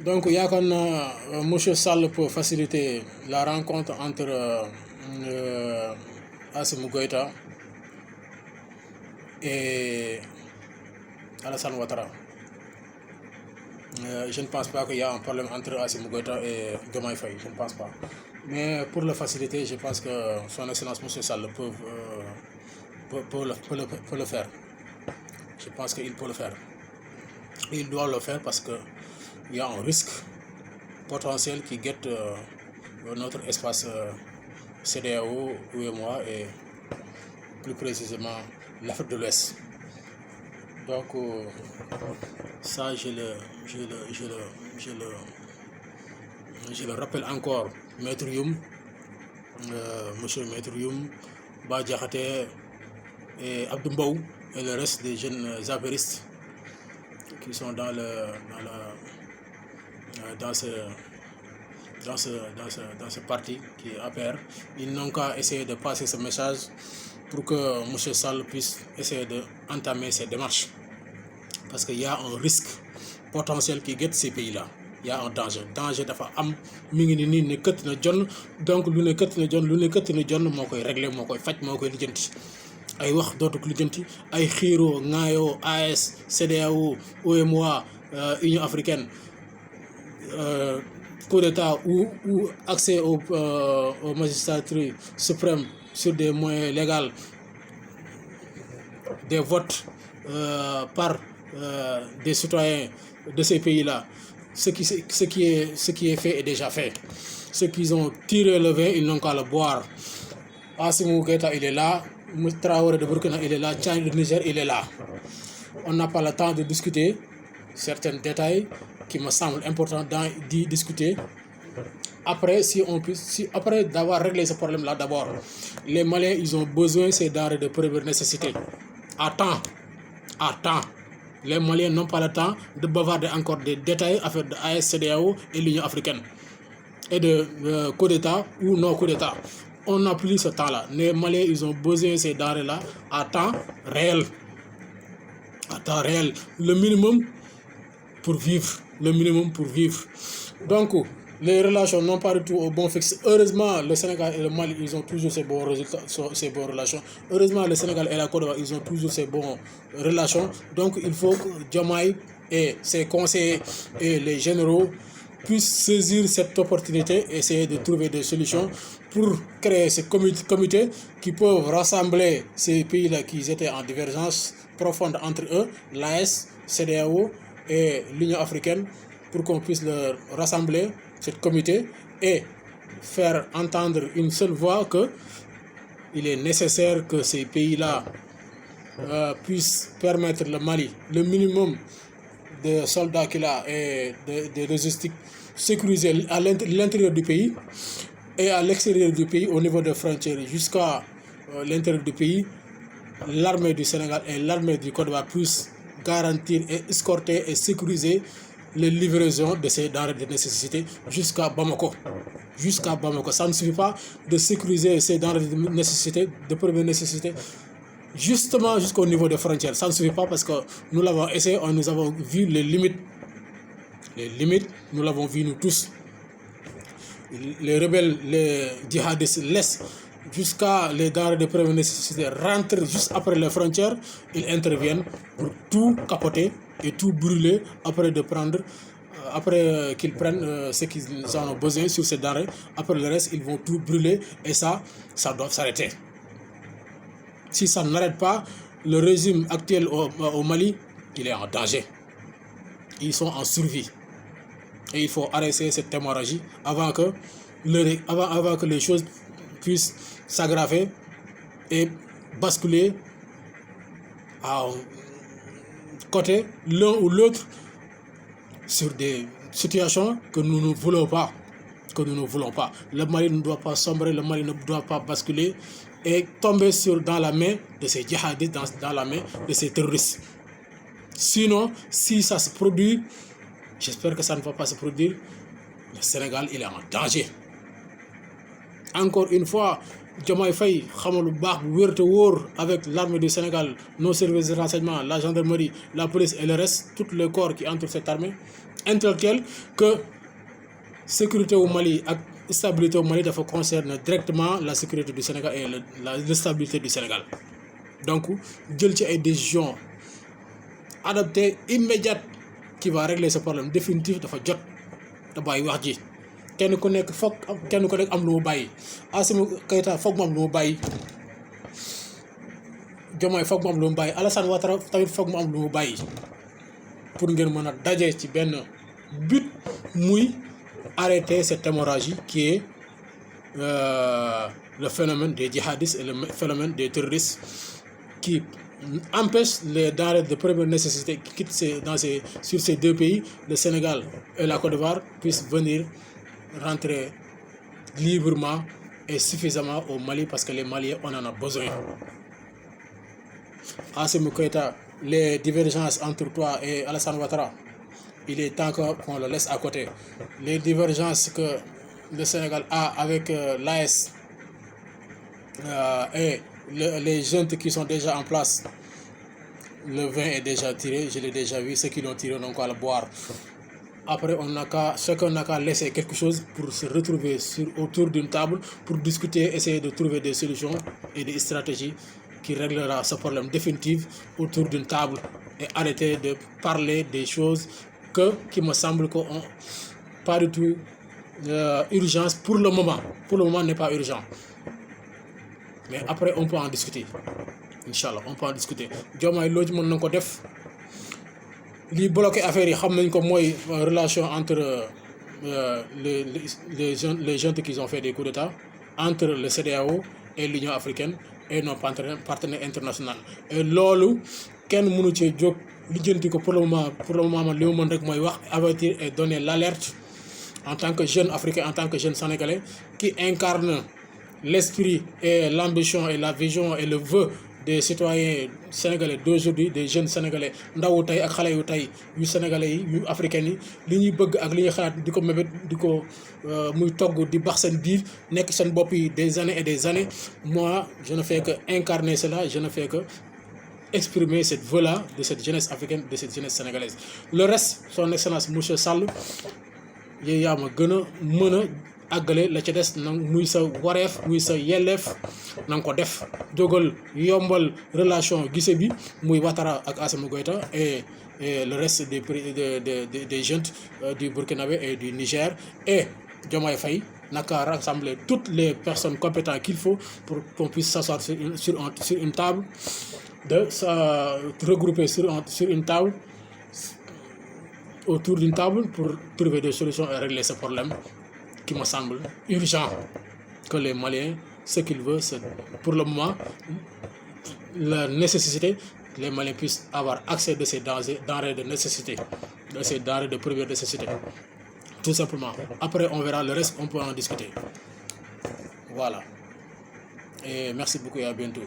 Donc, M. Sall peut faciliter la rencontre entre Assimi Goïta et Alassane Ouattara. Je ne pense pas qu'il y a un problème entre Assimi Goïta et Diomaye Faye, je ne pense pas. Mais pour le faciliter, je pense que son Excellence M. Sall peut le faire. Je pense qu'il peut le faire. Il doit le faire parce qu'il y a un risque potentiel qui guette notre espace CEDEAO, UEMOA et plus précisément l'Afrique de l'Ouest. Donc ça, je le rappelle encore, Maître Youm, Monsieur Maître Youm, Bah Diakhaté et Abdou Mbow et le reste des jeunes apéristes qui sont dans ce parti qui est APR. Ils n'ont qu'à essayer de passer ce message pour que M. Sall puisse essayer d'entamer ces démarches. Parce qu'il y a un risque potentiel qui guette ces pays-là. Il y a un danger. Danger dafa am mi ngi ni ne këtt na jonn, donc lu ne këtt na jonn moo koy régler, moo koy faj, moo koy lijjanti. Ay wax dootu ko lijjanti, ay xiiroo ŋaayoo AES, CEDEAO, UEMOA, Union africaine, coup d'état ou accès au magistrature suprême sur des moyens légaux, des votes par des citoyens de ces pays-là. Ce qui est fait est déjà fait. Ceux qui ont tiré le vin, ils n'ont qu'à le boire. Assimi Goïta, il est là. Traoré de Burkina, il est là. Tchani de Niger, il est là. On n'a pas le temps de discuter certains détails qui me semblent importants d'y discuter. Après, après d'avoir réglé ce problème-là, d'abord, les Maliens, ils ont besoin de ces denrées de première nécessité. À temps. Les Maliens n'ont pas le temps de bavarder encore des détails affaires de AES, CEDEAO et l'Union africaine. Et de coup d'État ou non coup d'État. On n'a plus ce temps-là. Les Maliens, ils ont besoin de ces denrées-là à temps réel. À temps réel. Le minimum pour vivre. Donc, les relations n'ont pas du tout au bon fixe. Heureusement, le Sénégal et le Mali, ils ont toujours ces bons résultats, ces bonnes relations. Heureusement, le Sénégal et la Côte d'Ivoire, ils ont toujours ces bonnes relations. Donc, il faut que Diomaye et ses conseillers et les généraux puissent saisir cette opportunité et essayer de trouver des solutions pour créer ces comités qui peuvent rassembler ces pays-là qui étaient en divergence profonde entre eux, l'AES, CEDEAO et l'Union africaine, pour qu'on puisse le rassembler, ce comité, et faire entendre une seule voix qu'il est nécessaire que ces pays-là puissent permettre le Mali le minimum de soldats qu'il a et de logistique sécurisée à l'intérieur du pays et à l'extérieur du pays, au niveau des frontières jusqu'à l'intérieur du pays. L'armée du Sénégal et l'armée du Côte d'Ivoire puissent garantir et escorter et sécuriser les livraisons de ces denrées de nécessité jusqu'à Bamako. Ça ne suffit pas de sécuriser ces denrées de nécessité, de première nécessité, justement jusqu'au niveau des frontières. Ça ne suffit pas parce que nous l'avons essayé, nous avons vu les limites. Les limites, nous l'avons vu nous tous. Les rebelles, les djihadistes laissent jusqu'à les denrées de première nécessité rentrent juste après les frontières. Ils interviennent pour tout capoter et tout brûler après qu'ils prennent ce qu'ils en ont besoin sur ces denrées. Après le reste, ils vont tout brûler et ça doit s'arrêter. Si ça n'arrête pas, le régime actuel au Mali, il est en danger. Ils sont en survie. Et il faut arrêter cette hémorragie avant que les choses puissent s'aggraver et basculer à côté l'un ou l'autre sur des situations que nous ne voulons pas. Le Mali ne doit pas sombrer, le Mali ne doit pas basculer et tomber dans la main de ces djihadistes, dans la main de ces terroristes. Sinon, si ça se produit, j'espère que ça ne va pas se produire, le Sénégal, il est en danger. Encore une fois, Diomaye Faye, avec l'armée du Sénégal, nos services de renseignement, la gendarmerie, la police et le reste, tout le corps qui entoure cette armée, intellectuelle que sécurité au Mali et stabilité au Mali concerne directement la sécurité du Sénégal et la stabilité du Sénégal. Donc, jël ci ay décisions adaptées immédiates qui va régler ce problème définitif dafa jot da bàyyi wax ji kenn ku nekk foog kenn ku nekk am lu mu bàyyi Assimi Goïta foog mu am lu mu bàyyi Diomaye foog mu am lu mu bàyyi Alassane Ouattara tamit foog mu am lu mu bàyyi pour ngeen mën a daje ci benn but muy arrêter cette hémorragie qui est le phénomène des djihadistes et le phénomène des terroristes qui empêche les denrées de première nécessité qui quittent sur ces deux pays, le Sénégal et la Côte d'Ivoire, puissent venir rentrer librement et suffisamment au Mali parce que les Maliens, on en a besoin. Assimi Goïta, les divergences entre toi et Alassane Ouattara, il est temps qu'on le laisse à côté. Les divergences que le Sénégal a avec l'AS et les jeunes qui sont déjà en place, le vin est déjà tiré, je l'ai déjà vu, ceux qui l'ont tiré n'ont qu'à le boire. Après, chacun n'a qu'à laisser quelque chose pour se retrouver autour d'une table, pour discuter, essayer de trouver des solutions et des stratégies qui réglera ce problème définitif autour d'une table et arrêter de parler des choses qui me semble qu'on pas du tout urgence pour le moment. Pour le moment, n'est pas urgent. Mais après, on peut en discuter. Inch'Allah, on peut en discuter. Diomaye loo ci mën na ko def li bloqué affaire yi xam nañ ko mooy relation entre les jeunes qui ont fait des coups d'État, entre le CEDEAO et l'Union africaine et nos partenaires internationaux. Et loolu kenn mënu cee jóg lijjanti ko pour le moment man li ma mën rek mooy wax avertir et donner l'alerte en tant que jeune africain, en tant que jeune sénégalais qui incarne l'esprit et l'ambition et la vision et le vœu des citoyens sénégalais d'aujourd'hui, des jeunes sénégalais ndawu tey ak xale yu tey yu sénégalais yi yu africains yi li ñuy bëgg ak li ñuy xalaat di ko mébét di ko muy togg di bax seen biir nekk seen bopp yi des années et des années. Moi je ne fais que incarner cela, je ne fais que exprimer cette vœu-là de cette jeunesse africaine, de cette jeunesse sénégalaise. Le reste, son excellence monsieur Sall yow yaa ma gën a mën a àggale la ca des nag muy sa wareef muy sa yelleef na nga ko def jógal yombal relation gise bi muy Ouattara ak Assimi Goïta et le reste des jeunes du Burkinabé et du Niger, et Diomaye Faye naka rassembler toutes les personnes compétentes qu'il faut pour qu'on puisse s'asseoir sur une table, de se regrouper sur une table, autour d'une table pour trouver des solutions et régler ce problème qui me semble urgent, que les Maliens, ce qu'ils veulent, c'est pour le moment la nécessité, les Maliens puissent avoir accès de ces denrées de nécessité, de ces denrées de première nécessité, tout simplement. Après on verra le reste, on peut en discuter. Voilà. Et merci beaucoup et à bientôt.